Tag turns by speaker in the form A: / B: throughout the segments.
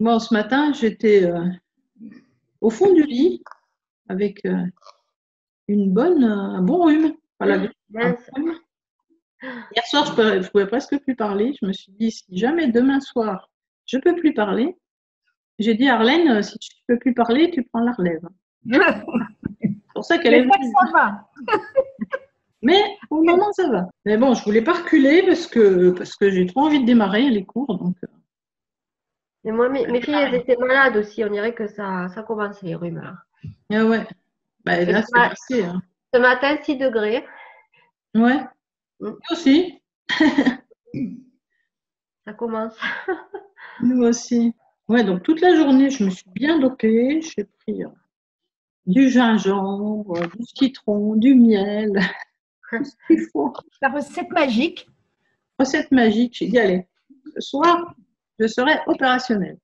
A: Moi, ce matin, j'étais au fond du lit avec un bon rhume. Voilà, un bon
B: Mince.
A: rhume. Hier soir, je pouvais presque plus parler. Je me suis dit, si jamais demain soir, je peux plus parler, j'ai dit à Arlène, si tu peux plus parler, tu prends la relève. C'est pour ça qu'elle est
C: J'espère que
A: venue.
C: ça va.
A: Mais pour le moment, ça va. Mais bon, je voulais pas reculer parce que j'ai trop envie de démarrer les cours. Donc,
B: Et moi, mes filles, elles étaient malades aussi. On dirait que ça commence les rhumes là.
A: ah ouais. Bah,
B: Et
A: là, c'est passé. Hein.
B: ce matin, 6 degrés.
A: Ouais.
B: Mm,
A: Nous aussi.
B: ça commence.
A: Nous aussi. Ouais, donc toute la journée, je me suis bien dopée. J'ai pris du gingembre, du citron, du miel, tout ce qu'il faut.
C: La recette magique.
A: Recette magique. J'ai dit, allez, ce soir, je serai opérationnelle.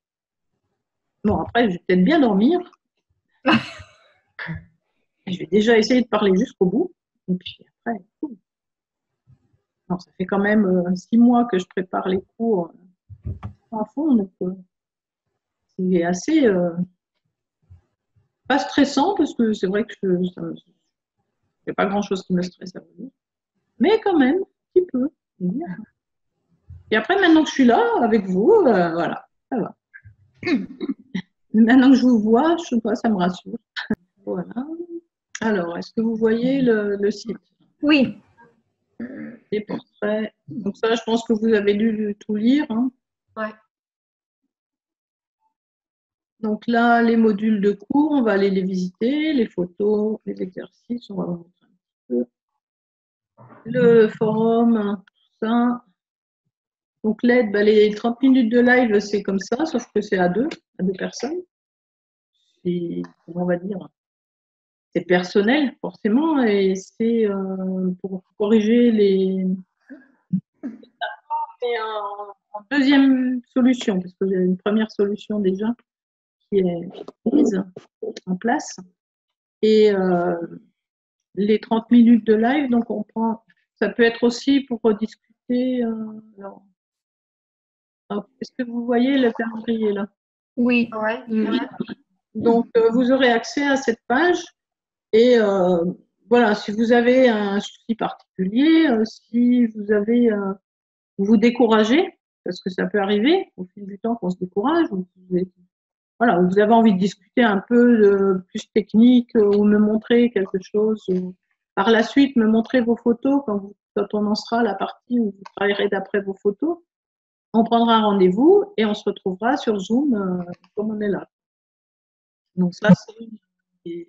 A: Bon, après, je vais peut-être bien dormir. Je vais déjà essayer de parler jusqu'au bout. Et puis après, non, ça fait quand même 6 mois que je prépare les cours à fond. Donc, c'est assez pas stressant parce que c'est vrai que ça me, il n'y a pas grand-chose qui me stresse à vous dire. Mais quand même, un petit peu. Et après, maintenant que je suis là avec vous, voilà, ça va. Maintenant que je vous vois, je sais pas, ça me rassure. Voilà. Alors, est-ce que vous voyez le site?
C: Oui.
A: Les portraits. Donc ça, je pense que vous avez dû tout lire. Hein.
B: Ouais.
A: Donc là, les modules de cours, on va aller les visiter, les photos, les exercices, on va vous montrer un petit peu. Le forum, tout ça. Donc l'aide, les 30 minutes de live, c'est comme ça, sauf que c'est à deux personnes. C'est, comment on va dire, c'est personnel, forcément, et c'est pour corriger les... C'est en deuxième solution, parce que j'ai une première solution déjà qui est mise en place. Et les 30 minutes de live, donc on prend, ça peut être aussi pour rediscuter. Alors, est-ce que vous voyez le calendrier là?
C: Oui.
B: Ouais.
A: Donc, vous aurez accès à cette page et voilà, si vous avez un souci particulier, si vous avez, vous vous découragez, parce que ça peut arriver au fil du temps qu'on se décourage, ou voilà, vous avez envie de discuter un peu plus technique ou me montrer quelque chose, ou par la suite me montrer vos photos quand on en sera à la partie où vous travaillerez d'après vos photos. On prendra un rendez-vous et on se retrouvera sur Zoom comme on est là. Donc ça, c'est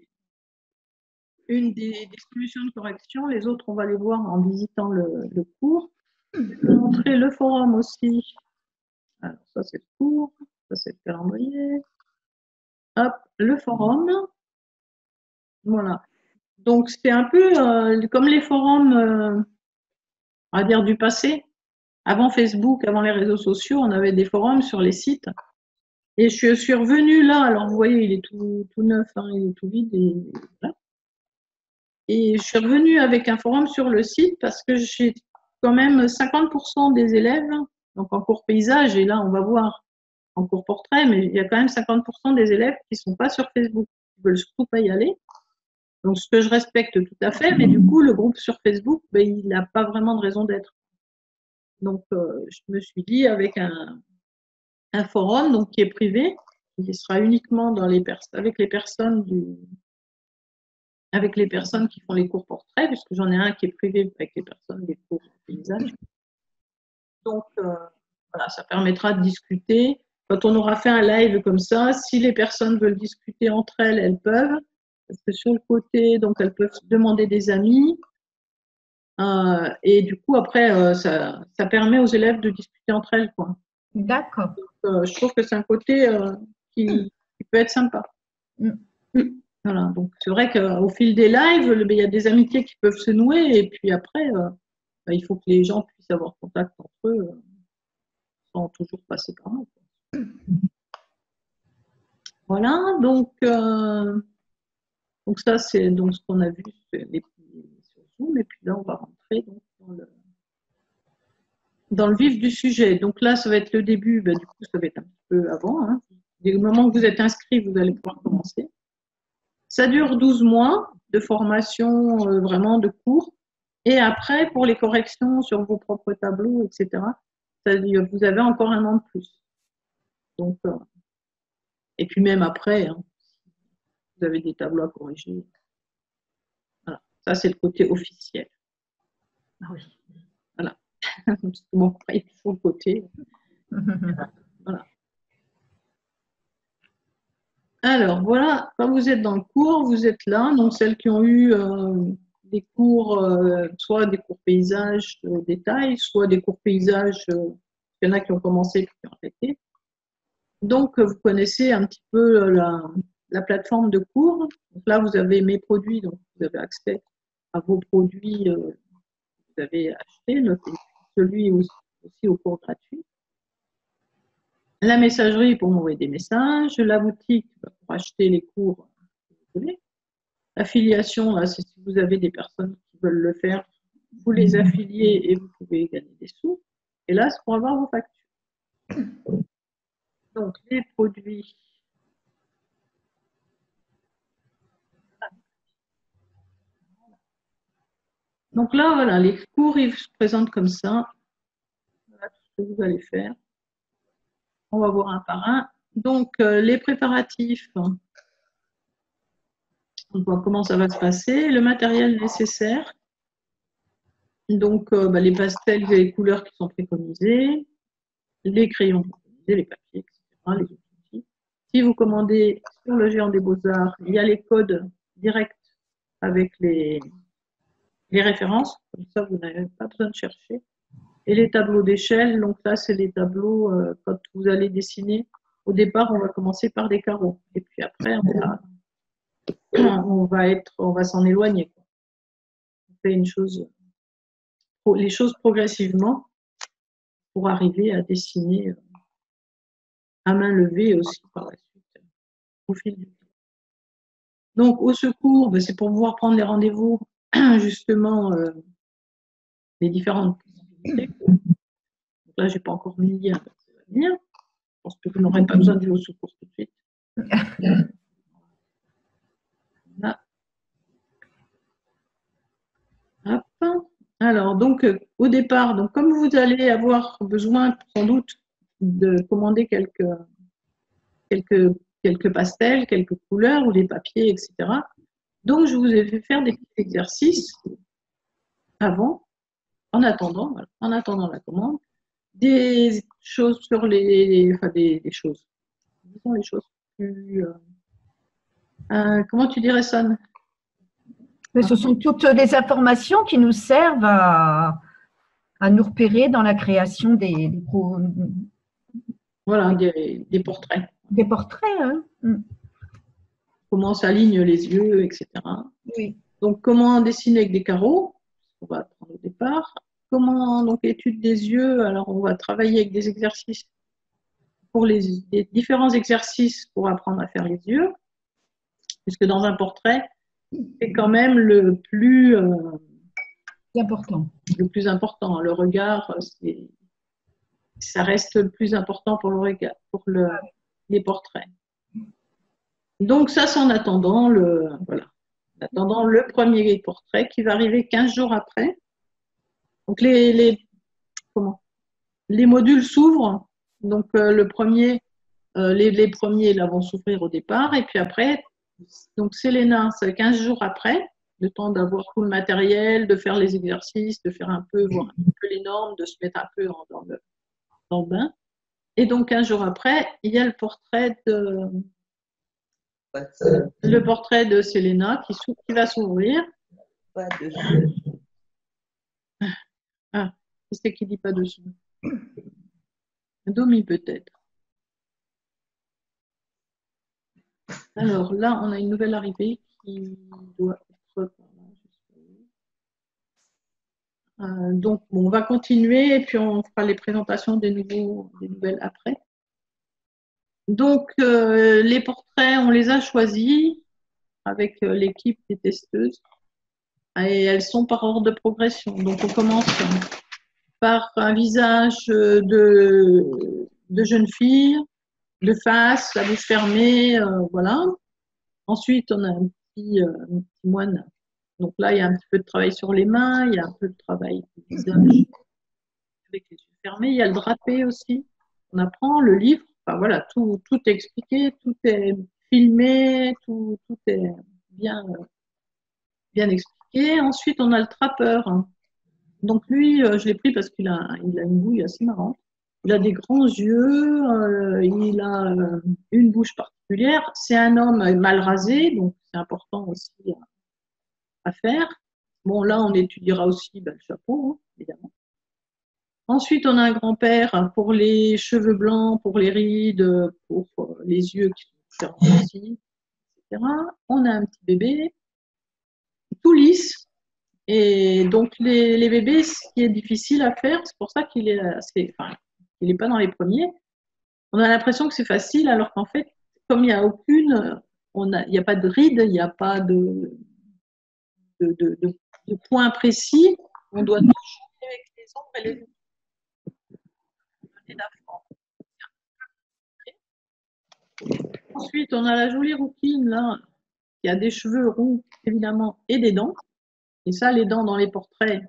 A: une des solutions de correction. Les autres, on va les voir en visitant le cours. Je vais vous montrer le forum aussi. Alors ça, c'est le cours. Ça, c'est le calendrier. Hop, le forum. Voilà. Donc, c'est un peu comme les forums, on va dire, du passé. Avant Facebook, avant les réseaux sociaux, on avait des forums sur les sites. Et je suis revenue là, alors vous voyez, il est tout neuf, hein, il est tout vide. Voilà. Et je suis revenue avec un forum sur le site parce que j'ai quand même 50% des élèves, donc en cours paysage, et là on va voir en cours portrait, mais il y a quand même 50% des élèves qui ne sont pas sur Facebook, qui ne veulent surtout pas y aller. Donc ce que je respecte tout à fait, mais du coup le groupe sur Facebook, il n'a pas vraiment de raison d'être. Donc je me suis dit avec un forum donc, qui est privé, qui sera uniquement avec les personnes avec les personnes qui font les cours portraits, puisque j'en ai un qui est privé avec les personnes des cours paysage. Donc, voilà, ça permettra de discuter. Quand on aura fait un live comme ça, si les personnes veulent discuter entre elles, elles peuvent. Parce que sur le côté, donc elles peuvent demander des amis. Et du coup, après, ça permet aux élèves de discuter entre elles. Quoi.
C: D'accord.
A: Donc, je trouve que c'est un côté qui peut être sympa.
C: Mm.
A: Voilà, donc c'est vrai qu'au fil des lives, il y a des amitiés qui peuvent se nouer et puis après, il faut que les gens puissent avoir contact entre eux sans toujours passer par là. Voilà, donc ça c'est donc ce qu'on a vu sur Zoom et puis là on va rentrer donc, dans le vif du sujet. Donc là ça va être le début, du coup ça va être un petit peu avant, hein, Du moment que vous êtes inscrit, vous allez pouvoir commencer. Ça dure 12 mois de formation, vraiment de cours. Et après, pour les corrections sur vos propres tableaux, etc., vous avez encore un an de plus. Donc, et puis même après, hein, vous avez des tableaux à corriger. Voilà. Ça, c'est le côté officiel.
C: Ah oui.
A: Voilà. Bon, après, il y a toujours le côté. Voilà. Alors, voilà, quand vous êtes dans le cours, vous êtes là. Donc, celles qui ont eu des cours, soit des cours paysages détail, soit des cours paysages, il y en a qui ont commencé et qui ont arrêté. Donc, vous connaissez un petit peu la plateforme de cours. Donc là, vous avez mes produits, donc vous avez accès à vos produits que vous avez achetés, celui aussi au cours gratuit. La messagerie pour m'envoyer des messages, la boutique pour acheter les cours que vous voulez. L'affiliation, là, c'est si vous avez des personnes qui veulent le faire, vous les affiliez et vous pouvez gagner des sous. Et là, c'est pour avoir vos factures. Donc, les produits. Donc là, voilà, les cours, ils se présentent comme ça. Voilà tout ce que vous allez faire. On va voir un par un. Donc, les préparatifs, on voit comment ça va se passer. Le matériel nécessaire. Donc, les pastels et les couleurs qui sont préconisées. Les crayons préconisés, les papiers, etc. Les outils. Si vous commandez sur le Géant des Beaux-Arts, il y a les codes directs avec les références. Comme ça, vous n'avez pas besoin de chercher. Et les tableaux d'échelle, donc là, c'est les tableaux, quand vous allez dessiner, au départ, on va commencer par des carreaux. Et puis après, on va s'en éloigner. On fait les choses progressivement pour arriver à dessiner à main levée aussi par la suite, au fil du temps. Donc, au secours, c'est pour pouvoir prendre les rendez-vous, justement, les différentes possibilités. Donc là, je n'ai pas encore mis le lien, ça va venir. Je pense que vous n'aurez pas besoin de au secours tout de suite. Là. Hop. Alors, donc, au départ, donc, comme vous allez avoir besoin, sans doute, de commander quelques pastels, quelques couleurs ou des papiers, etc. Donc, je vous ai fait faire des petits exercices avant, en attendant la commande, des choses sur des choses. Disons les choses plus. Comment tu dirais ça?
C: Mais ce sont toutes les informations qui nous servent à nous repérer dans la création
A: Voilà, des portraits.
C: Des portraits. Hein.
A: Comment s'alignent les yeux, etc.
C: Oui.
A: Donc, comment dessiner avec des carreaux? On va apprendre au départ. Comment, donc, étude des yeux? Alors, on va travailler avec des exercices pour des différents exercices pour apprendre à faire les yeux. Puisque dans un portrait, c'est quand même le plus
C: important.
A: Le plus important. Le regard, ça reste le plus important pour le regard, pour les portraits. Donc, ça, c'est en attendant le premier portrait qui va arriver 15 jours après. Donc, les modules s'ouvrent. Donc, le premier, les premiers là, vont s'ouvrir au départ. Et puis après, donc Selena, c'est 15 jours après, le temps d'avoir tout le matériel, de faire les exercices, de faire voir un peu les normes, de se mettre un peu dans le bain. Et donc, 15 jours après, il y a le portrait de Selena qui va s'ouvrir.
D: Pas dessus.
A: Ah, qui c'est qui dit pas dessous? Domi peut-être. Alors là, on a une nouvelle arrivée qui doit être. Donc, on va continuer et puis on fera les présentations des nouvelles après. Donc, les portraits, on les a choisis avec l'équipe des testeuses et elles sont par ordre de progression. Donc, on commence par un visage de jeune fille, de face, la bouche fermée, voilà. Ensuite, on a un petit moine. Donc là, il y a un petit peu de travail sur les mains, il y a un peu de travail du visage avec les yeux fermés. Il y a le drapé aussi. On apprend le livre. Enfin voilà, tout est expliqué, tout est filmé, tout est bien expliqué. Ensuite, on a le trappeur. Donc lui, je l'ai pris parce qu'il a une bouille assez marrante. Il a des grands yeux, il a une bouche particulière. C'est un homme mal rasé, donc c'est important aussi à faire. Bon, là, on étudiera aussi le chapeau, hein, évidemment. Ensuite, on a un grand-père pour les cheveux blancs, pour les rides, pour les yeux qui sont fermés aussi, etc. On a un petit bébé, tout lisse. Et donc, les bébés, ce qui est difficile à faire, c'est pour ça qu'il est il n'est pas dans les premiers. On a l'impression que c'est facile, alors qu'en fait, comme il n'y a aucune, il n'y a pas de rides, il n'y a pas de points précis, on doit tout jouer avec les ombres et les donner la forme. Ensuite, on a la jolie rouquine, là, qui a des cheveux roux, évidemment, et des dents. Et ça, les dents dans les portraits,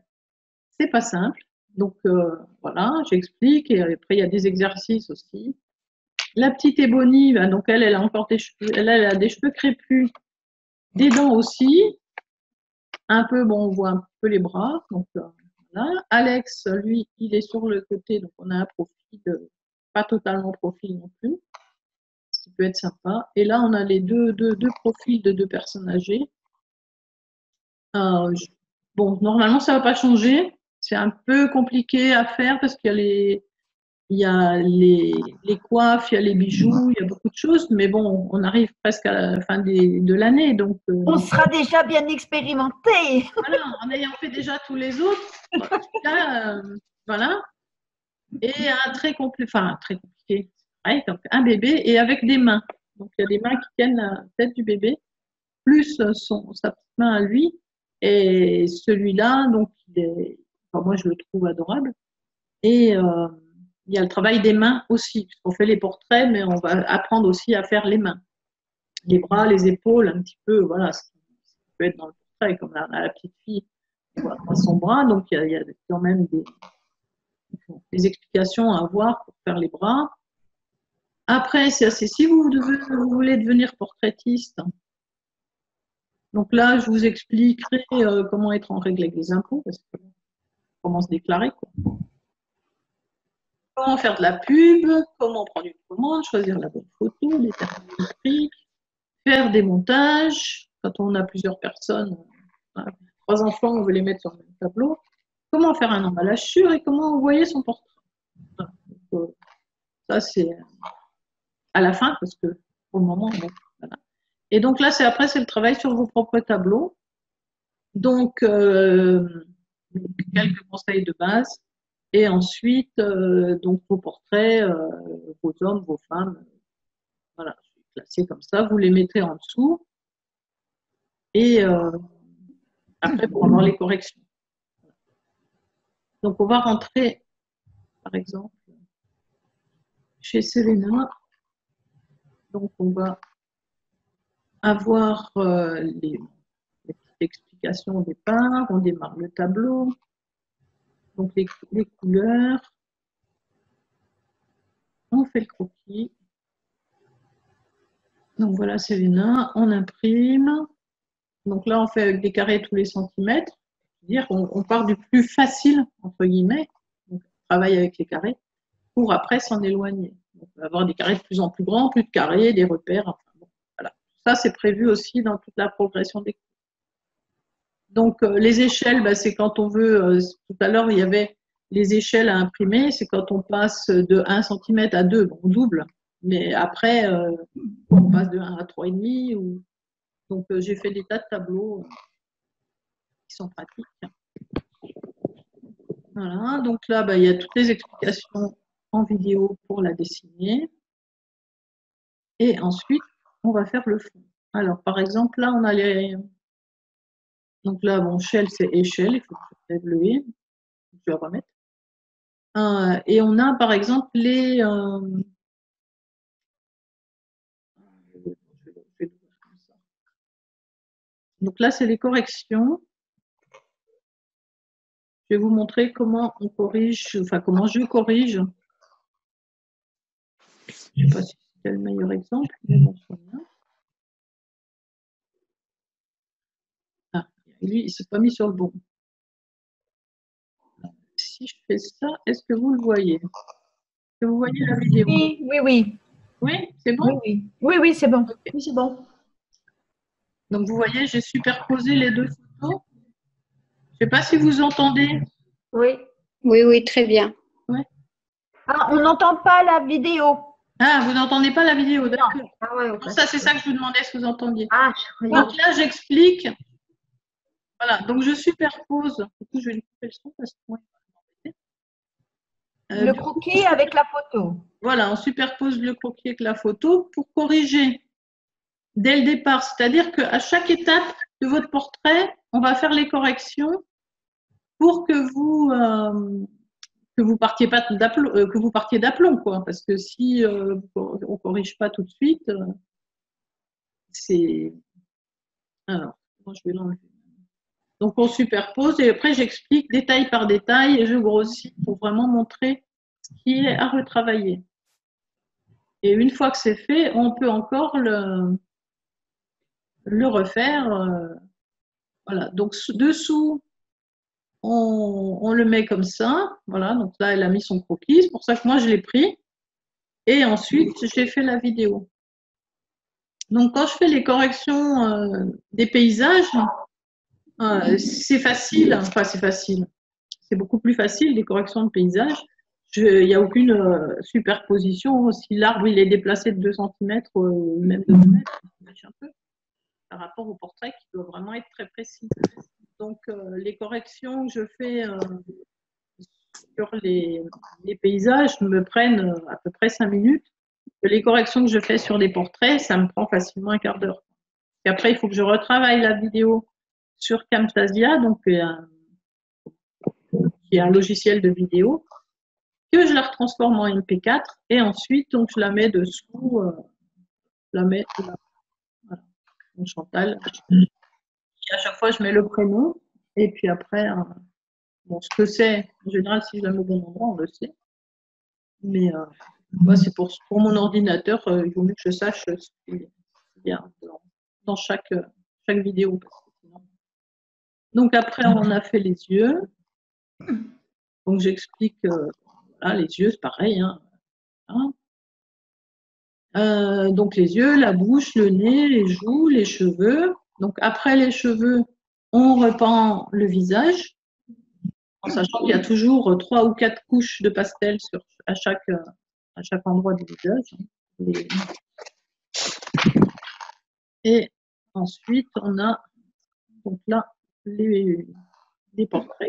A: c'est pas simple. Donc, voilà, j'explique. Et après, il y a des exercices aussi. La petite Ébonnie, ben, donc elle a encore des cheveux, elle a des cheveux crépus, des dents aussi. Un peu, bon, on voit un peu les bras. Donc, voilà. Alex, lui, il est sur le côté, donc on a un profil, pas totalement profil non plus, ce qui peut être sympa. Et là, on a les deux profils de deux personnes âgées. Bon, normalement, ça ne va pas changer. C'est un peu compliqué à faire parce qu'il y a les coiffes, il y a les bijoux, il y a beaucoup de choses. Mais bon, on arrive presque à la fin de l'année. Donc,
C: on sera déjà bien expérimenté.
A: Voilà, en ayant fait déjà tous les autres. Là, voilà. Et un très compliqué, ouais, donc un bébé et avec des mains. Donc, il y a des mains qui tiennent la tête du bébé, plus sa petite main à lui. Et celui-là, donc, moi, je le trouve adorable. Et il y a le travail des mains aussi. On fait les portraits, mais on va apprendre aussi à faire les mains. Les bras, les épaules, un petit peu, voilà, ce qui peut être dans le portrait, comme la petite fille, on voit pas son bras. Donc, il y a quand même des explications à avoir pour faire les bras. Après, si vous voulez devenir portraitiste, donc là, je vous expliquerai comment être en règle avec les impôts, parce que comment se déclarer, quoi. Comment faire de la pub, comment prendre une commande, choisir la bonne photo, les termes électriques, faire des montages, quand on a plusieurs personnes, 3 enfants, on veut les mettre sur le même tableau, comment faire un emballage sûr et comment envoyer son portrait. Donc, ça, c'est à la fin, parce que pour le moment, bon, voilà. Et donc là, après, c'est le travail sur vos propres tableaux. Donc, quelques conseils de base. Et ensuite, donc vos portraits, vos hommes, vos femmes, voilà, je vais classer comme ça. Vous les mettez en dessous. Et après, pour avoir les corrections. Donc, on va rentrer, par exemple, chez Selena. Donc, on va avoir les petites explications au départ. On démarre le tableau. Donc, les couleurs. On fait le croquis. Donc, voilà Selena. On imprime. Donc là, on fait avec des carrés tous les centimètres. C'est-à-dire qu'on part du plus facile, entre guillemets. Donc, on travaille avec les carrés pour après s'en éloigner. Donc, on va avoir des carrés de plus en plus grands, plus de carrés, des repères. Enfin, bon, voilà. Ça, c'est prévu aussi dans toute la progression des cours. Donc, les échelles, c'est quand on veut, tout à l'heure, il y avait les échelles à imprimer, c'est quand on passe de 1 cm à 2, bon, on double. Mais après, on passe de 1 à 3,5. Donc, j'ai fait des tas de tableaux qui sont pratiques. Voilà, donc là, il y a toutes les explications en vidéo pour la dessiner. Et ensuite, on va faire le fond. Alors, par exemple, là, on a les... Donc là, bon, shell, c'est échelle, il faut que je lève le et. Je vais remettre. Et on a, par exemple, Donc là, c'est les corrections. Je vais vous montrer comment on corrige, enfin comment je corrige. Je ne sais pas si c'est le meilleur exemple, mais bon, c'est bien. Ah, lui, il ne s'est pas mis sur le bon. Si je fais ça, est-ce que vous le voyez? Est-ce que vous voyez la vidéo?
C: Oui, oui, oui.
A: Oui, c'est bon?
C: Oui, oui. Oui, oui, c'est bon.
A: Ok, c'est bon. Donc, vous voyez, j'ai superposé les deux photos. Je ne sais pas si vous entendez.
B: Oui.
E: Oui, oui, très bien.
A: Ouais.
C: Ah, on n'entend pas la vidéo.
A: Ah, vous n'entendez pas la vidéo, d'accord.
B: Ah ouais, ok.
A: Ça, c'est ça que je vous demandais si vous entendiez.
B: Ah, je croyais.
A: Donc là, j'explique. Voilà, donc je superpose. Du coup, je vais lui couper le son parce que moi,
C: Le
A: du coup,
C: croquis avec la photo.
A: voilà, on superpose le croquis avec la photo pour corriger dès le départ. C'est-à-dire qu'à chaque étape de votre portrait, on va faire les corrections pour que vous partiez pas d'aplomb, que vous partiez d'aplomb, quoi. Parce que si on corrige pas tout de suite, c'est. Alors, moi je vais l'enlever. Donc on superpose et après j'explique détail par détail et je grossis pour vraiment montrer ce qui est à retravailler. Et une fois que c'est fait, on peut encore le refaire. Voilà. Donc dessous, on le met comme ça. Voilà. Donc là, elle a mis son croquis. C'est pour ça que moi je l'ai pris. Et ensuite, j'ai fait la vidéo. Donc quand je fais les corrections des paysages, c'est facile. Enfin, c'est facile. C'est beaucoup plus facile, les corrections de paysages. Il n'y a aucune superposition. Si l'arbre il est déplacé de 2 cm, même de 2 mètres, un peu, par rapport au portrait qui doit vraiment être très précis. Donc, les corrections que je fais sur les paysages me prennent à peu près 5 minutes. Les corrections que je fais sur les portraits, ça me prend facilement un quart d'heure. Et après, il faut que je retravaille la vidéo sur Camtasia, donc qui est un logiciel de vidéo, que je la retransforme en MP4 et ensuite donc je la mets dessous, je la mets là, voilà, donc Chantal. Et à chaque fois je mets le prénom et puis après bon ce que c'est en général si je la mets au bon endroit on le sait, mais moi c'est pour mon ordinateur il vaut mieux que je sache ce qu'il y a dans chaque vidéo. Donc après on a fait les yeux, donc j'explique là, les yeux c'est pareil hein. Donc les yeux, la bouche, le nez, les joues, les cheveux. Donc après les cheveux, on repeint le visage, en sachant qu'il y a toujours 3 ou 4 couches de pastel à chaque endroit du visage. Et ensuite, on a donc là les portraits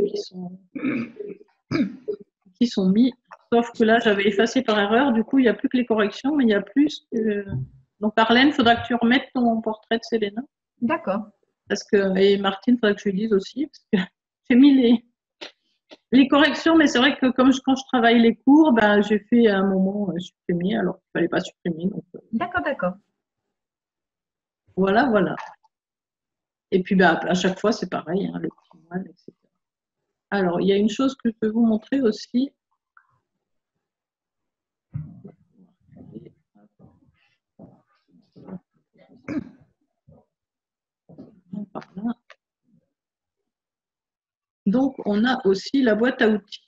A: qui sont mis. Sauf que là, j'avais effacé par erreur. Du coup, il n'y a plus que les corrections, mais il y a plus que. Donc, Arlène, il faudra que tu remettes ton portrait de Selena.
C: D'accord.
A: Et Martine, il faudra que je lui dise aussi, parce que j'ai mis les corrections, mais c'est vrai que quand je travaille les cours, ben, j'ai fait à un moment supprimer, alors qu'il ne fallait pas supprimer.
C: D'accord, d'accord.
A: Voilà, voilà. Et puis, ben, à chaque fois, c'est pareil, hein, le petit moine, etc. Alors, il y a une chose que je peux vous montrer aussi. Par là. Donc, on a aussi la boîte à outils.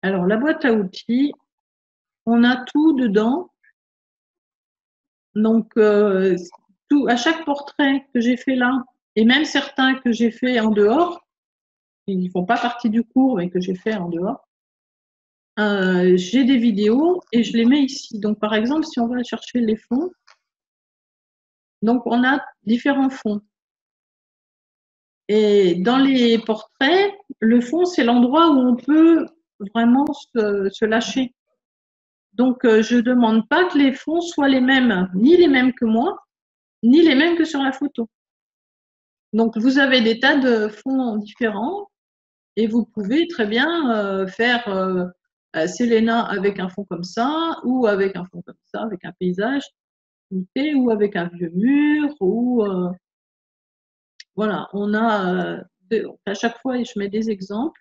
A: Alors, la boîte à outils, on a tout dedans. Donc, à chaque portrait que j'ai fait là, et même certains que j'ai fait en dehors, qui ne font pas partie du cours, mais que j'ai fait en dehors, j'ai des vidéos et je les mets ici. Donc, par exemple, si on va chercher les fonds, donc on a différents fonds. Et dans les portraits, le fond, c'est l'endroit où on peut vraiment se lâcher. Donc, je ne demande pas que les fonds soient les mêmes, ni les mêmes que moi, ni les mêmes que sur la photo. Donc, vous avez des tas de fonds différents et vous pouvez très bien faire Selena avec un fond comme ça, ou avec un fond comme ça, avec un paysage, ou avec un vieux mur, ou voilà, on a, à chaque fois, je mets des exemples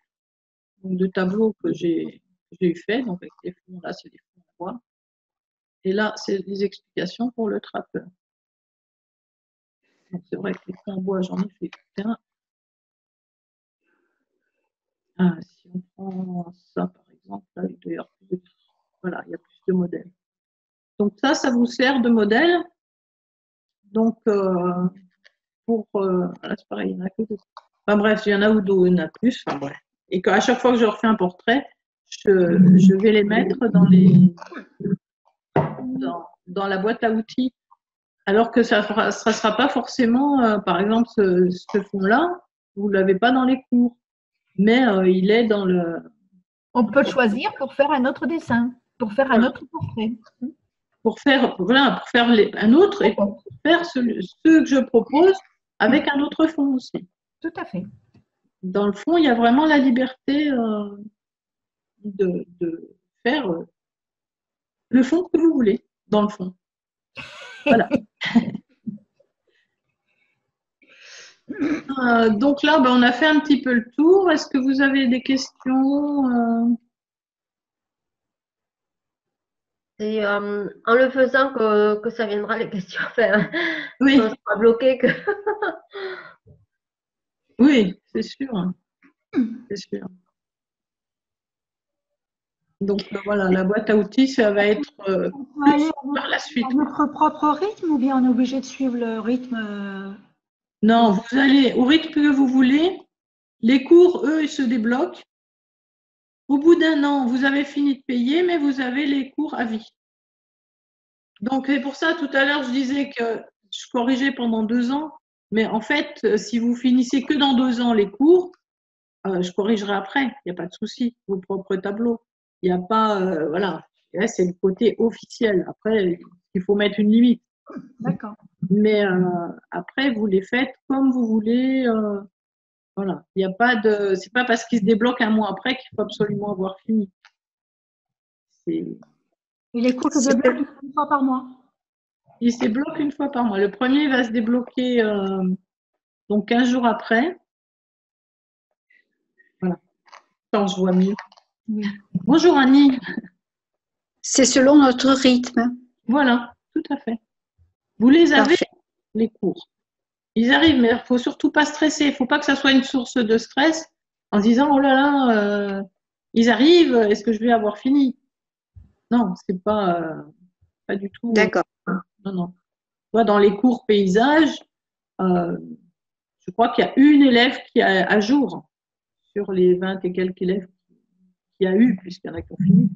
A: donc, de tableaux que j'ai eu fait. Donc, avec les fonds, là, c'est des fonds en bois. Et là, c'est des explications pour le trappeur. Donc, c'est vrai que les fonds en bois, j'en ai fait qu'un. Ah, si on prend ça, par exemple, là, il doit y avoir plus de, voilà, il y a plus de modèles. Donc, ça vous sert de modèle. Donc, pour. Là, c'est pareil, il y en a que deux. Enfin, bref, il y en a ou deux, il y en a plus. Enfin, bref. Et qu'à chaque fois que je refais un portrait, je vais les mettre dans la boîte à outils. Alors que ça ne sera pas forcément, par exemple, ce fond-là, vous ne l'avez pas dans les cours, mais il est dans le.
C: On peut choisir pour faire un autre dessin, pour faire un autre portrait.
A: Pour faire, voilà, pour faire un autre et pour faire ce que je propose avec un autre fond aussi.
C: Tout à fait.
A: Dans le fond, il y a vraiment la liberté de faire le fond que vous voulez, dans le fond. Voilà. Donc là, on a fait un petit peu le tour. Est-ce que vous avez des questions
B: C'est en le faisant que ça viendra les questions. Enfin,
A: Oui.
B: on sera bloqué que.
A: Oui, c'est sûr. C'est sûr. Donc voilà, la boîte à outils, ça va être
E: On peut aller
A: par la suite.
E: à notre propre rythme ou bien on est obligé de suivre le rythme
A: Non, vous allez au rythme que vous voulez. Les cours, eux, ils se débloquent. Au bout d'un an, vous avez fini de payer, mais vous avez les cours à vie. Donc, c'est pour ça, tout à l'heure, je disais que je corrigeais pendant 2 ans. Mais en fait, si vous finissez que dans 2 ans les cours, je corrigerai après. Il n'y a pas de souci. Vos propres tableaux. Il n'y a pas, voilà. Là, c'est le côté officiel. Après, il faut mettre une limite.
E: D'accord.
A: Mais après, vous les faites comme vous voulez. Voilà. Il n'y a pas de. C'est pas parce qu'ils se débloquent un mois après qu'il faut absolument avoir fini.
E: Et les cours se débloquent une fois par mois.
A: Il se débloque une fois par mois. Le premier va se débloquer donc 15 jours après. Voilà. Quand je vois mieux.
E: Oui.
A: Bonjour Annie.
F: C'est selon notre rythme.
A: Voilà, tout à fait. Vous les avez,
F: Parfait.
A: les cours. Ils arrivent, mais il ne faut surtout pas stresser. Il ne faut pas que ça soit une source de stress en se disant, oh là là, ils arrivent, est-ce que je vais avoir fini? Non, c'est pas du tout.
F: D'accord.
A: Non, non. Moi, dans les cours paysages, je crois qu'il y a une élève qui est à jour sur les 20 et quelques élèves qu'il y a eu, puisqu'il y en a qui ont fini.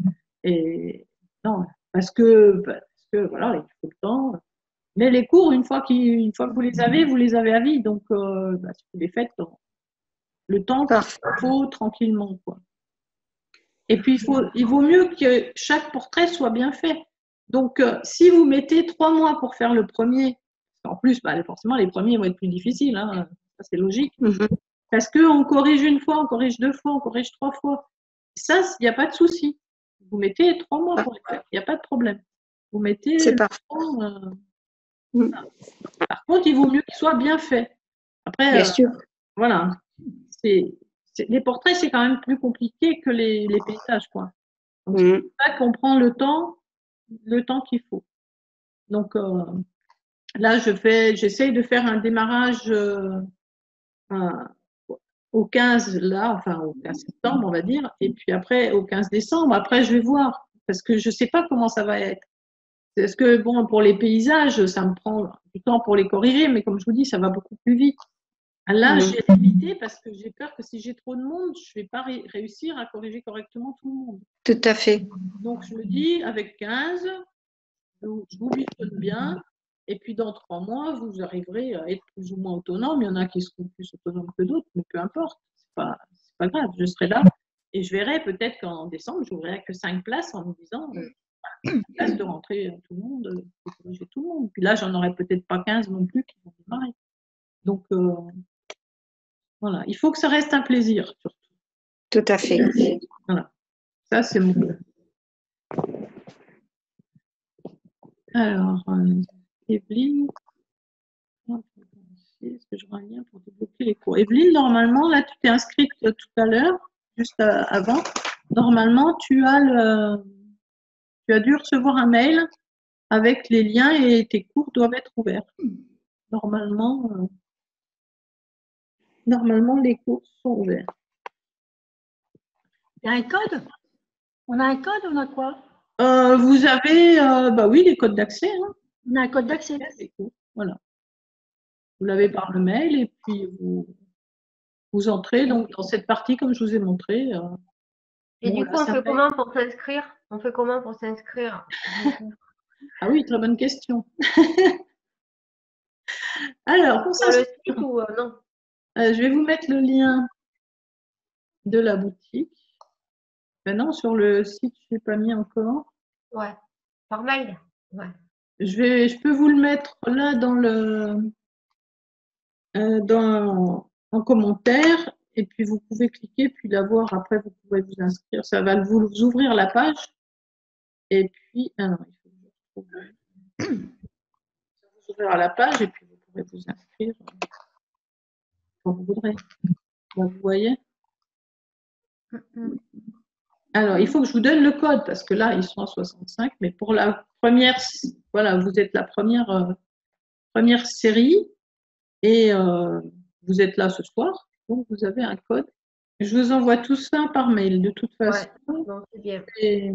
A: Et non, parce que voilà, il faut le temps. Mais les cours, une fois que vous les avez à vie. Donc, si vous les faites dans le temps qu'il faut, tranquillement, quoi. Et puis, il vaut mieux que chaque portrait soit bien fait. Donc, si vous mettez 3 mois pour faire le premier, en plus, forcément, les premiers vont être plus difficiles, hein, ça c'est logique. Parce qu'on corrige une fois, on corrige 2 fois, on corrige 3 fois. Ça, il n'y a pas de souci. Vous mettez 3 mois pour les faire, il n'y a pas de problème. Vous mettez.
F: C'est parfait.
A: Par contre, il vaut mieux qu'il soit bien fait. Après,
F: bien sûr.
A: Voilà. Les portraits, c'est quand même plus compliqué que les paysages, quoi. Donc, c'est pour ça qu'on prend le temps qu'il faut. Donc, là, j'essaye de faire un démarrage au 15, là, enfin, au 15 septembre, on va dire, et puis après, au 15 décembre. Après, je vais voir, parce que je ne sais pas comment ça va être. Parce que, bon, pour les paysages, ça me prend du temps pour les corriger, mais comme je vous dis, ça va beaucoup plus vite. Là, j'ai limité parce que j'ai peur que si j'ai trop de monde, je ne vais pas réussir à corriger correctement tout le monde.
F: Tout à fait.
A: Donc, je me dis, avec 15, je vous bichonne bien. Et puis, dans 3 mois, vous arriverez à être plus ou moins autonome. Il y en a qui seront plus autonomes que d'autres, mais peu importe. C'est pas grave. Je serai là. Et je verrai peut-être qu'en décembre, je n'ouvrirai que 5 places en me disant, place de rentrer tout le monde, de corriger tout le monde. Puis là, j'en aurai peut-être pas 15 non plus qui vont démarrer. Donc, voilà, il faut que ça reste un plaisir, surtout.
F: Tout à fait.
A: Voilà, ça c'est mon. Alors, Evelyne. vérifier, est-ce que j'aurai un lien pour débloquer les cours? Evelyne, normalement, là, tu t'es inscrite tout à l'heure, juste avant. Normalement, tu as dû recevoir un mail avec les liens et tes cours doivent être ouverts. Normalement, les cours sont ouverts.
E: Il y a un code? On a un code ou on a quoi?
A: Vous avez, bah oui, les codes d'accès. Hein.
E: On a un code d'accès.
A: Voilà. Vous l'avez par le mail et puis vous entrez donc dans cette partie comme je vous ai montré.
B: Et
A: bon,
B: du
A: là,
B: coup, on
A: ça
B: fait
A: fait-
B: comment pour s'inscrire? On fait comment pour s'inscrire?
A: Ah oui, très bonne question. Alors, pour
B: Sur
A: ça,
B: le site ou non?
A: je vais vous mettre le lien de la boutique. Ben non, sur le site, je ne l'ai pas mis encore.
B: Ouais. Par mail? Ouais.
A: Je peux vous le mettre là en commentaire et puis vous pouvez cliquer puis l'avoir. Après, vous pouvez vous inscrire. Ça va vous ouvrir la page. Et puis, alors, il faut que je retrouve. Ça vous ouvrira la page et puis vous pourrez vous inscrire quand vous voudrez. Là, vous voyez? Alors, il faut que je vous donne le code parce que là, ils sont à 65. Mais pour la première, voilà, vous êtes la première série et vous êtes là ce soir. Donc, vous avez un code. Je vous envoie tout ça par mail. De toute façon,
B: Ouais, non, c'est bien.
A: et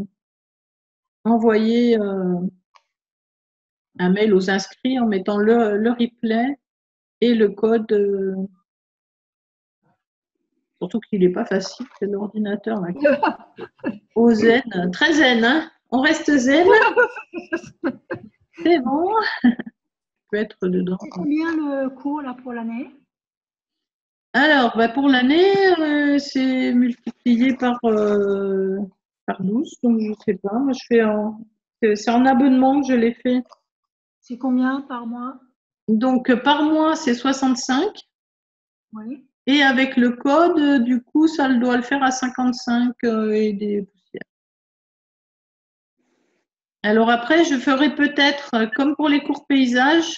A: envoyer un mail aux inscrits en mettant le replay et le code. Surtout qu'il n'est pas facile, c'est l'ordinateur. Au zen, très zen, hein? On reste zen. C'est bon. Peut être dedans.
E: C'est combien le cours là pour l'année?
A: Alors, bah, pour l'année, c'est multiplié par 12, donc je ne sais pas. Moi, c'est en abonnement que je l'ai fait.
E: C'est combien par mois?
A: Donc, par mois, c'est 65.
E: Oui.
A: Et avec le code, du coup, ça doit le faire à 55 et des poussières. Alors après, je ferai peut-être, comme pour les cours paysages,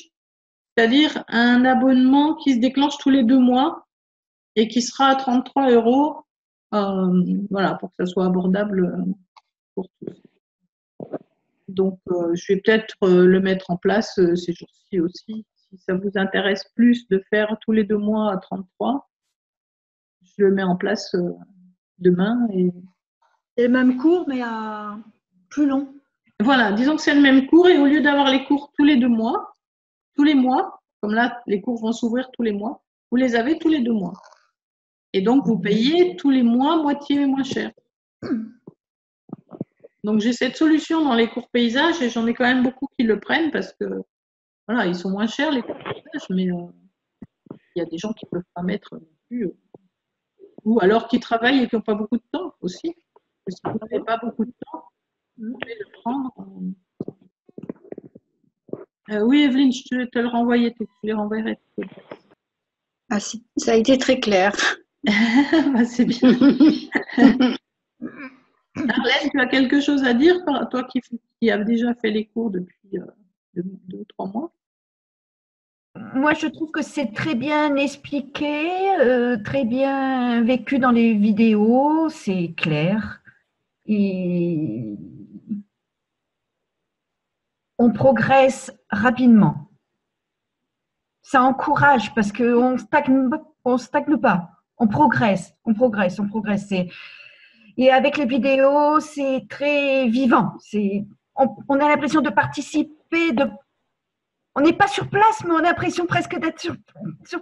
A: c'est-à-dire un abonnement qui se déclenche tous les 2 mois et qui sera à 33 €, voilà, pour que ça soit abordable pour tous. Donc, je vais peut-être le mettre en place ces jours-ci aussi. Si ça vous intéresse plus de faire tous les 2 mois à 33, je le mets en place demain.
E: C'est le même cours, mais à plus long.
A: Voilà, disons que c'est le même cours et au lieu d'avoir les cours tous les 2 mois, tous les mois, comme là, les cours vont s'ouvrir tous les mois, vous les avez tous les 2 mois. Et donc, vous payez tous les mois moitié moins cher. Donc, j'ai cette solution dans les cours paysages et j'en ai quand même beaucoup qui le prennent parce que, voilà, ils sont moins chers les cours paysages, mais il y a des gens qui ne peuvent pas mettre non plus. Ou alors qui travaillent et qui n'ont pas beaucoup de temps aussi. Parce que si vous n'avez pas beaucoup de temps, vous pouvez le prendre. Oui, Evelyne, je te le renvoyais, tu les renverrais.
F: Ah, ça a été très clair.
A: Bah, c'est bien. Arlène, tu as quelque chose à dire, toi qui as déjà fait les cours depuis 2 ou 3 mois?
C: Moi, je trouve que c'est très bien expliqué, très bien vécu dans les vidéos, c'est clair. Et on progresse rapidement. Ça encourage parce qu'on stagne pas. On progresse. Et avec les vidéos, c'est très vivant. On a l'impression de participer, on n'est pas sur place, mais on a l'impression presque d'être sur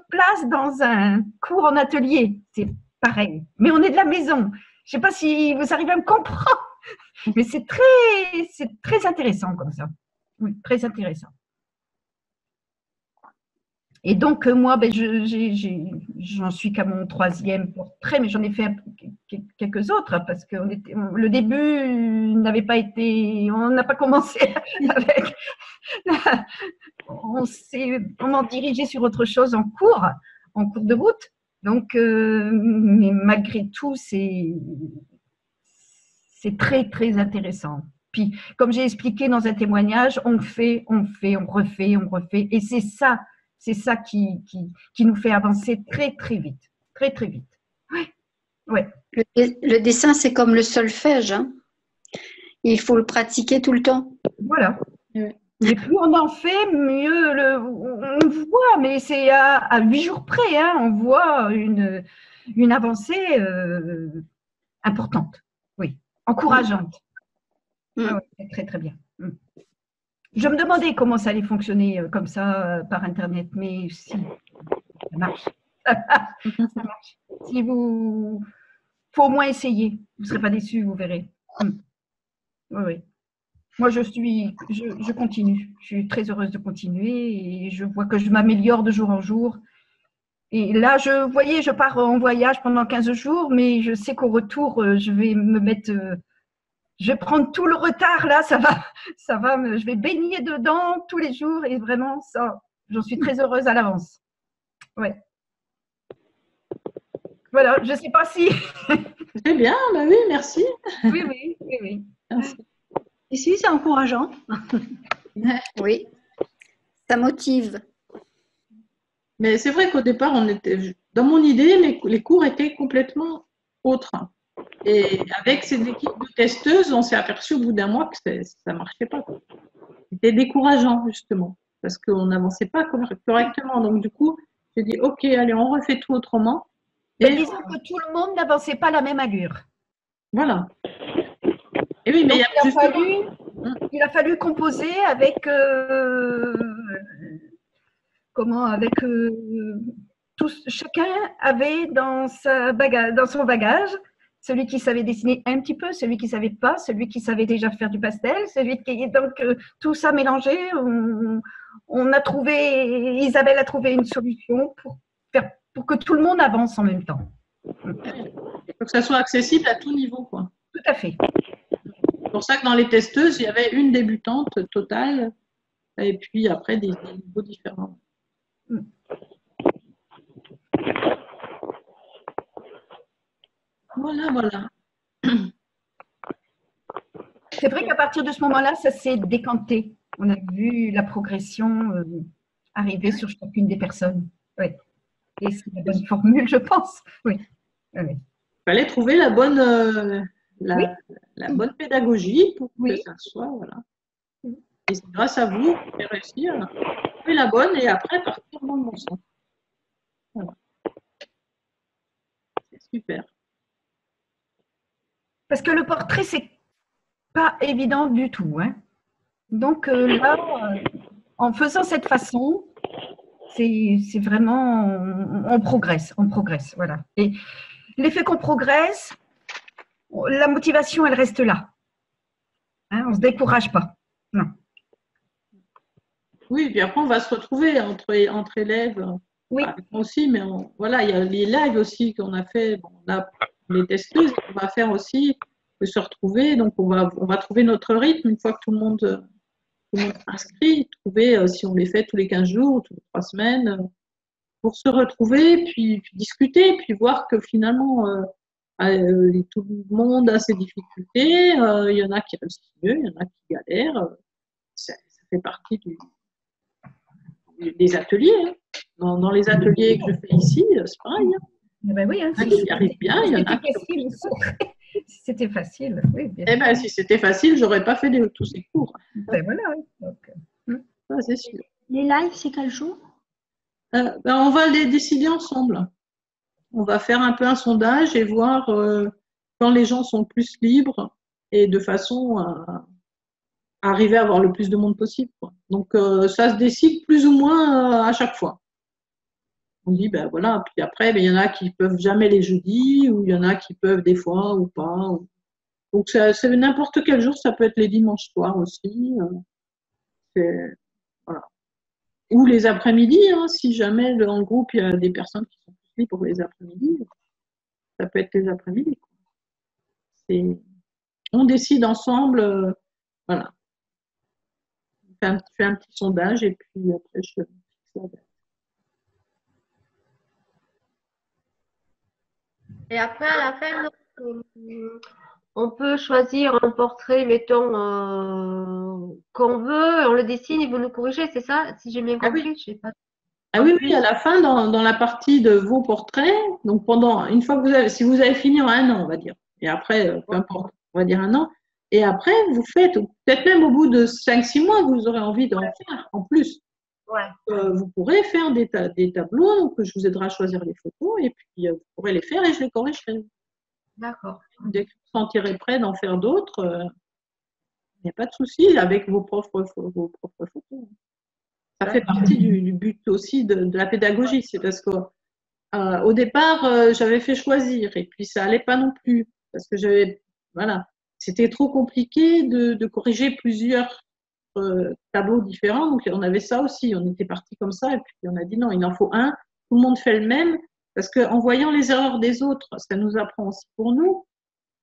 C: place dans un cours en atelier. C'est pareil. Mais on est de la maison. Je ne sais pas si vous arrivez à me comprendre, mais c'est très intéressant comme ça. Oui, très intéressant. Et donc, moi, ben, j'en suis qu'à mon 3e portrait, mais j'en ai fait quelques autres parce que le début n'avait pas été, on n'a pas commencé avec, on m'a dirigé sur autre chose en cours de route. Donc, mais malgré tout, c'est très, très intéressant. Puis, comme j'ai expliqué dans un témoignage, on refait. Et c'est ça C'est ça qui nous fait avancer très, très vite. Très, très vite. Ouais. Ouais.
F: Le dessin, c'est comme le solfège, hein. Il faut le pratiquer tout le temps.
C: Voilà.
A: Ouais.
C: Et plus on en fait, mieux on voit, mais c'est à 8 jours près, hein, on voit une avancée importante, oui, encourageante. Ah ouais, c'est très très bien. Je me demandais comment ça allait fonctionner comme ça par Internet, mais si, ça marche. Ça marche. Si vous, faut au moins essayer, vous ne serez pas déçus, vous verrez. Oui, oui. Moi, je continue. Je suis très heureuse de continuer et je vois que je m'améliore de jour en jour. Et là, vous voyez, je pars en voyage pendant 15 jours, mais je sais qu'au retour, je vais me mettre, je vais prendre tout le retard là, je vais baigner dedans tous les jours et vraiment, ça, j'en suis très heureuse à l'avance. Ouais. Voilà, je ne sais pas si.
A: C'est bien, bah oui, merci.
C: Oui, oui, oui, oui.
A: Merci.
E: Ici, c'est encourageant.
F: Oui, ça motive.
A: Mais c'est vrai qu'au départ, dans mon idée, les cours étaient complètement autres. Et avec ces équipes de testeuses, on s'est aperçu au bout d'un mois que ça ne marchait pas. C'était décourageant, justement, parce qu'on n'avançait pas correctement. Donc, du coup, j'ai dit, OK, allez, on refait tout autrement.
C: Et disons que tout le monde n'avançait pas à la même allure.
A: Voilà. Et oui, mais
C: donc, il a fallu composer avec chacun avait dans son bagage celui qui savait dessiner un petit peu, celui qui savait pas, celui qui savait déjà faire du pastel, donc tout ça mélangé. Isabelle a trouvé une solution pour que tout le monde avance en même temps.
A: Il faut que ça soit accessible à tout niveau, quoi.
C: Tout à fait.
A: C'est pour ça que dans les testeuses, il y avait une débutante totale et puis après des niveaux différents. Voilà, voilà.
C: C'est vrai qu'à partir de ce moment-là, ça s'est décanté. On a vu la progression arriver sur chacune des personnes. Oui. Et c'est la bonne formule, je pense. Oui. Oui.
A: Il fallait trouver la bonne, la bonne pédagogie pour que ça soit, voilà. Et c'est grâce à vous que j'ai réussi à trouver la bonne et après partir dans le bon sens. Voilà. C'est super.
C: Parce que le portrait, c'est pas évident du tout, hein. Donc là, en faisant cette façon, c'est vraiment, on progresse, voilà. Et l'effet qu'on progresse, la motivation, elle reste là. Hein, on ne se décourage pas. Non.
A: Oui, puis après, on va se retrouver entre élèves.
C: Oui.
A: Moi aussi, mais voilà, il y a les lives aussi qu'on a fait. Bon, on a les testeuses, on va faire aussi de se retrouver. Donc, on va trouver notre rythme une fois que tout le monde s'inscrit. Trouver si on les fait tous les 15 jours, toutes les 3 semaines, pour se retrouver, puis discuter, puis voir que finalement, tout le monde a ses difficultés. Il y en a qui réussissent mieux, il y en a qui galèrent. Ça fait partie des ateliers. Hein. Dans les ateliers que je fais ici, c'est pareil. Hein.
C: Ben oui, hein,
A: il y en a qui arrivent bien, il y en a qui...
C: Si c'était facile, oui. Bien.
A: Eh bien, si c'était facile, je n'aurais pas fait tous ces cours.
C: Ben voilà, oui. Donc,
A: ça, c'est sûr.
E: Les lives, c'est quel jour?
A: On va les décider ensemble. On va faire un peu un sondage et voir quand les gens sont plus libres et de façon à arriver à avoir le plus de monde possible. Quoi. Donc, ça se décide plus ou moins à chaque fois. On dit, ben voilà, puis après, il y en a qui peuvent jamais les jeudis, ou il y en a qui peuvent des fois ou pas. Donc, c'est n'importe quel jour, ça peut être les dimanches soirs aussi. Voilà. Ou les après-midi, hein, si jamais dans le groupe, il y a des personnes qui sont plus libres pour les après-midi, ça peut être les après-midi. On décide ensemble, voilà. Je fais un petit sondage et puis après, je fixe la date.
B: Et après, à la fin, on peut choisir un portrait, mettons, qu'on veut, on le dessine et vous nous corrigez, c'est ça? Si j'ai bien compris, je sais pas.
A: Ah oui, oui, à la fin, dans la partie de vos portraits, donc une fois que si vous avez fini en 1 an, on va dire, et après, peu importe, on va dire 1 an, et après, vous faites, peut-être même au bout de 5-6 mois, vous aurez envie d'en faire en plus.
B: Ouais.
A: Vous pourrez faire des tableaux, donc je vous aiderai à choisir les photos, et puis vous pourrez les faire et je les corrigerai.
B: D'accord.
A: Dès que vous vous sentirez prêt d'en faire d'autres, il n'y a pas de souci avec vos propres photos. Ça fait partie du but aussi de la pédagogie. C'est parce qu'au départ, j'avais fait choisir et puis ça allait pas non plus. Parce que voilà, c'était trop compliqué de corriger plusieurs tableaux différents. Donc on avait ça aussi. On était parti comme ça et puis on a dit non, il en faut un. Tout le monde fait le même. Parce qu'en voyant les erreurs des autres, ça nous apprend aussi pour nous.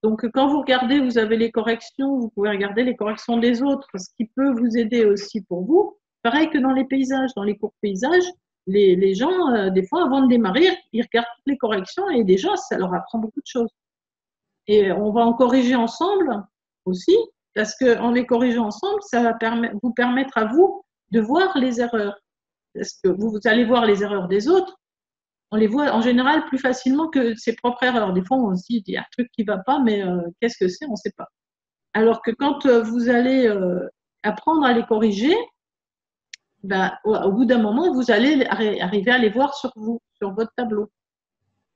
A: Donc, quand vous regardez, vous avez les corrections, vous pouvez regarder les corrections des autres, ce qui peut vous aider aussi pour vous. Pareil que dans les paysages, dans les cours paysages, les gens, des fois, avant de démarrer, ils regardent toutes les corrections et déjà, ça leur apprend beaucoup de choses. Et on va en corriger ensemble aussi, parce qu'en les corrigeant ensemble, ça va vous permettre à vous de voir les erreurs. Parce que vous allez voir les erreurs des autres, on les voit en général plus facilement que ses propres erreurs. Des fois, on se dit, il y a un truc qui ne va pas, mais qu'est-ce que c'est? On ne sait pas. Alors que quand vous allez apprendre à les corriger, au bout d'un moment, vous allez arriver à les voir sur vous, sur votre tableau.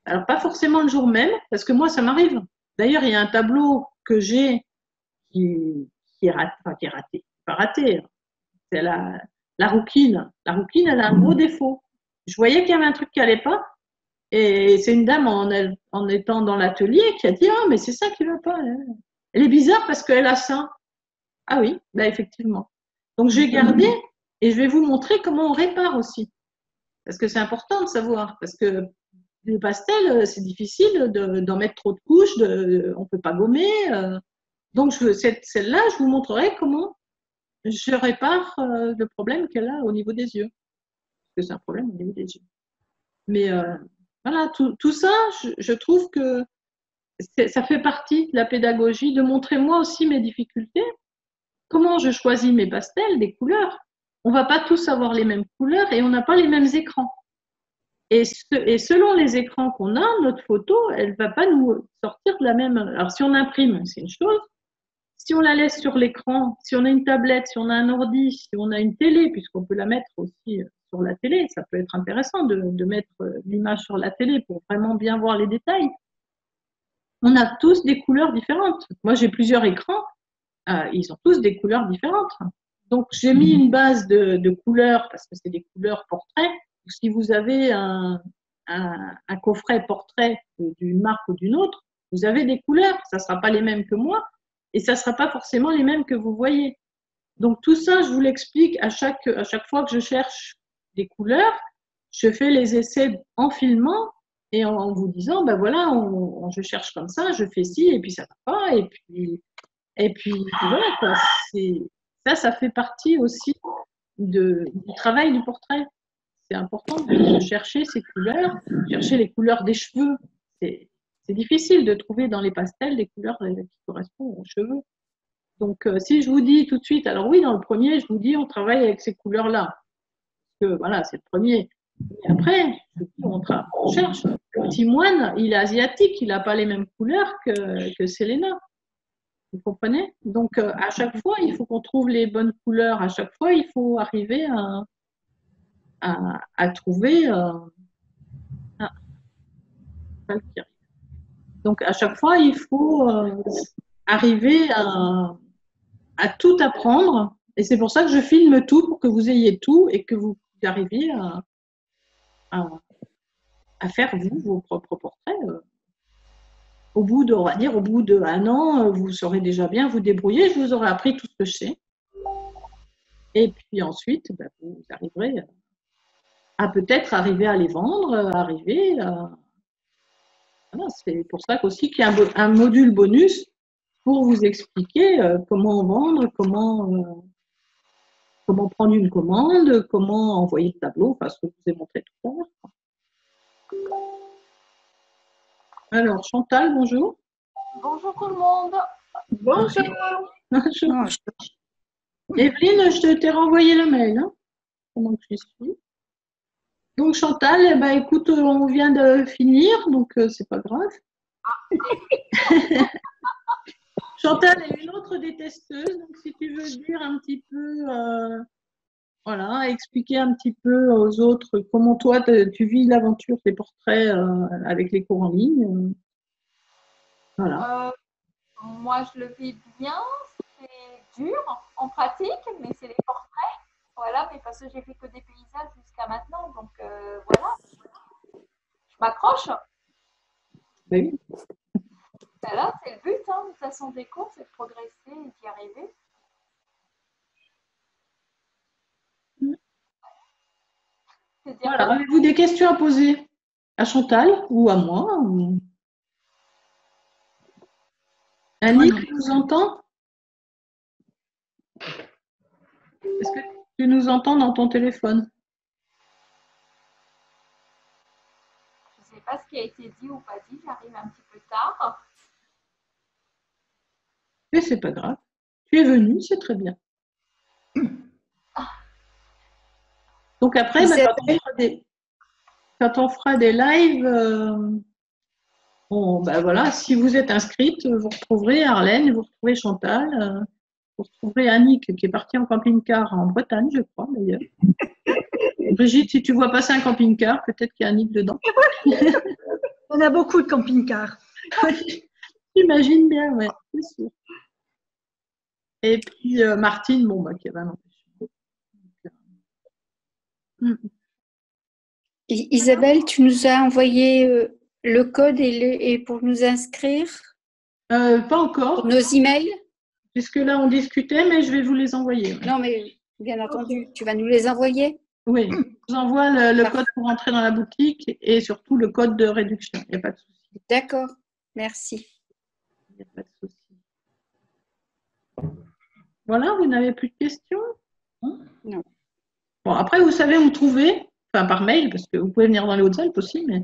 A: Alors, pas forcément le jour même, parce que moi, ça m'arrive. D'ailleurs, il y a un tableau que j'ai qui est raté, enfin, qui est raté, pas raté. C'est la rouquine. La rouquine, elle a un gros défaut. Je voyais qu'il y avait un truc qui n'allait pas. Et c'est une dame en étant dans l'atelier qui a dit « Ah, mais c'est ça qui ne va pas. Elle est bizarre parce qu'elle a ça. » Ah oui, bah effectivement. Donc, j'ai gardé et je vais vous montrer comment on répare aussi. Parce que c'est important de savoir. Parce que le pastel, c'est difficile d'en mettre trop de couches, on ne peut pas gommer. Donc, celle-là, je vous montrerai comment je répare le problème qu'elle a au niveau des yeux. Parce que c'est un problème au niveau des yeux. Mais voilà, tout ça, je trouve que ça fait partie de la pédagogie, de montrer moi aussi mes difficultés. Comment je choisis mes pastels, des couleurs. On ne va pas tous avoir les mêmes couleurs et on n'a pas les mêmes écrans. Et selon les écrans qu'on a, notre photo, elle ne va pas nous sortir de la même. Alors, si on imprime, c'est une chose. Si on la laisse sur l'écran, si on a une tablette, si on a un ordi, si on a une télé, puisqu'on peut la mettre aussi sur la télé, ça peut être intéressant de mettre l'image sur la télé pour vraiment bien voir les détails. On a tous des couleurs différentes. Moi, j'ai plusieurs écrans, ils ont tous des couleurs différentes. Donc, j'ai mis une base de couleurs parce que c'est des couleurs portraits. Si vous avez un coffret portrait d'une marque ou d'une autre, vous avez des couleurs. Ça ne sera pas les mêmes que moi et ça ne sera pas forcément les mêmes que vous voyez. Donc, tout ça, je vous l'explique à chaque fois que je cherche des couleurs. Je fais les essais en filmant et en vous disant, ben voilà, je cherche comme ça, je fais ci et puis ça ne va pas. Et puis voilà, quoi. Ça fait partie aussi du travail du portrait. C'est important de chercher ces couleurs, chercher les couleurs des cheveux. C'est difficile de trouver dans les pastels des couleurs qui correspondent aux cheveux. Donc, si je vous dis tout de suite, alors oui, dans le premier, je vous dis, on travaille avec ces couleurs-là. Parce que voilà, c'est le premier. Et après, on cherche. Le petit moine, il est asiatique, il n'a pas les mêmes couleurs que Selena. Vous comprenez? Donc, à chaque fois, il faut qu'on trouve les bonnes couleurs. À chaque fois, il faut arriver à trouver. Donc, à chaque fois, il faut arriver à tout apprendre. Et c'est pour ça que je filme tout, pour que vous ayez tout et que vous arriviez à faire, vous, vos propres portraits. Au bout de, on va dire, au bout d'1 an, vous saurez déjà bien vous débrouiller. Je vous aurai appris tout ce que je sais. Et puis ensuite, vous arriverez à peut-être arriver à les vendre, arriver à... Voilà, c'est pour ça qu'aussi qu'il y a un module bonus pour vous expliquer comment vendre, comment prendre une commande, comment envoyer le tableau, enfin ce que je vous ai montré tout à l'heure. Alors, Chantal, bonjour.
G: Bonjour tout le monde.
C: Bonjour.
A: Bonjour. Evelyne, je t'ai renvoyé le mail, hein, pendant que je suis. Donc Chantal, eh ben, écoute, on vient de finir, donc c'est pas grave. Chantal est une autre des testeuses, donc si tu veux dire un petit peu, voilà, expliquer un petit peu aux autres comment toi tu vis l'aventure des portraits avec les cours en ligne. Voilà.
G: Moi, je le vis bien. C'est dur en pratique, mais c'est les portraits. Voilà, mais parce que j'ai fait que des paysages jusqu'à maintenant. Donc, voilà. Je m'accroche.
A: Oui.
G: Voilà, c'est le but, hein, de toute façon, des cours, c'est de progresser et d'y arriver. C'est dire
A: Voilà. Avez-vous des questions à poser à Chantal ou à moi Annick nous entend? Est-ce que tu nous entends dans ton téléphone?
G: je ne sais pas ce qui a été dit ou pas dit, j'arrive un petit peu tard.
A: Mais c'est pas grave. Tu es venu, c'est très bien. Donc après, ben, quand on fera des lives, bon, ben voilà, si vous êtes inscrite, vous retrouverez Arlène, vous retrouverez Chantal, vous retrouverez Annick qui est partie en camping-car en Bretagne, je crois d'ailleurs. Brigitte, si tu vois passer un camping-car, peut-être qu'il y a Annick dedans.
E: On a beaucoup de camping-cars.
A: J'imagine bien, ouais, c'est sûr. Et puis Martine, bon, bah, qui avait un empêchement.
F: Isabelle, tu nous as envoyé le code et pour nous inscrire
A: Pas encore,
F: pour nos emails?
A: puisque là on discutait, mais je vais vous les envoyer. Ouais.
F: Non, mais bien entendu, tu vas nous les envoyer?
A: Oui, je vous envoie le code pour entrer dans la boutique et surtout le code de réduction. Il n'y a pas de souci.
F: D'accord, merci.
A: Il n'y a pas de souci. Voilà, vous n'avez plus de questions?
F: Non.
A: Bon, après, vous savez où me trouver, enfin par mail, parce que vous pouvez venir dans les Hautes-Alpes aussi, mais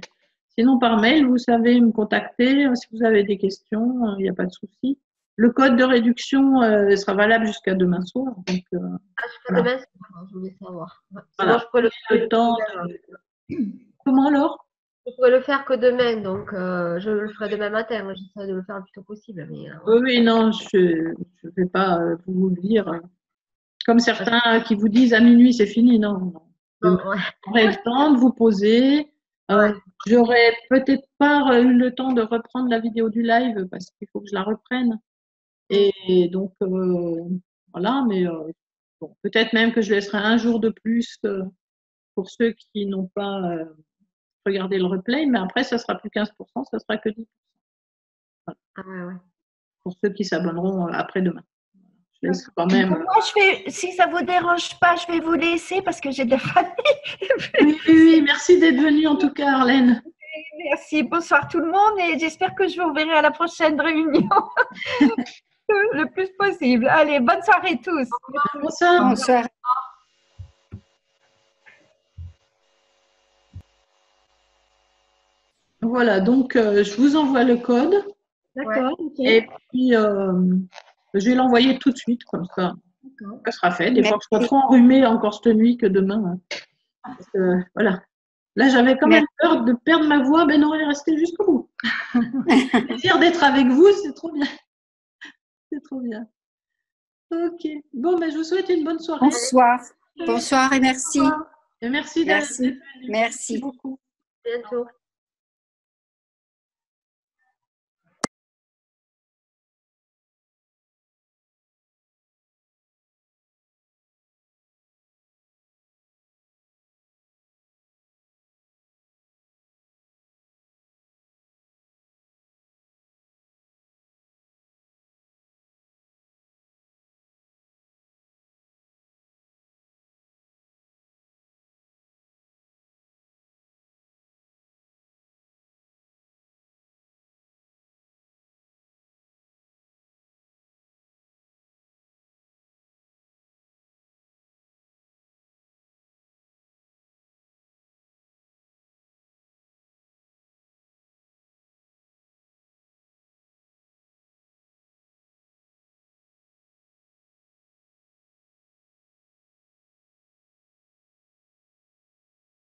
A: sinon par mail, vous savez me contacter si vous avez des questions, il n'y a pas de souci. Le code de réduction sera valable jusqu'à demain soir. Donc,
B: Jusqu'à demain, je voulais savoir.
A: voilà.
B: Sinon, je pourrais
A: Le temps. Comment alors?
B: Je pourrais le faire que demain, donc je le ferai demain matin. J'essaie de le faire le plus tôt possible. Mais,
A: Oui, non, je ne vais pas vous le dire. Comme certains qui vous disent à minuit, c'est fini. Non, non.
B: ouais.
A: J'aurai le temps de vous poser. J'aurais peut-être pas eu le temps de reprendre la vidéo du live parce qu'il faut que je la reprenne. Et donc, voilà, mais bon, peut-être même que je laisserai un jour de plus pour ceux qui n'ont pas regardé le replay, mais après, ça sera plus 15%, ça sera que 10%. Voilà.
B: Ah, ouais.
A: Pour ceux qui s'abonneront après-demain. Je laisse quand même.
C: Moi, si ça vous dérange pas, je vais vous laisser parce que j'ai de la famille.
A: Oui, merci d'être venue en tout cas, Arlène.
C: Merci, bonsoir tout le monde et j'espère que je vous reverrai à la prochaine réunion le plus possible. Allez, bonne soirée tous.
A: Bonsoir.
F: Bonsoir.
A: Voilà, donc je vous envoie le code.
E: D'accord, ok.
A: Et puis, je vais l'envoyer tout de suite, comme ça. Ça sera fait. Des fois que je serai trop enrhumée encore cette nuit que demain. Parce que, voilà. Là, j'avais quand même peur de perdre ma voix. Ben non, elle est restée jusqu'au bout. Le plaisir d'être avec vous, c'est trop bien. C'est trop bien. Ok. Bon, ben, je vous souhaite une bonne soirée.
F: Bonsoir. Bonsoir et merci.
A: Et merci d'être venu.
F: Merci.
A: Beaucoup.
B: Bientôt.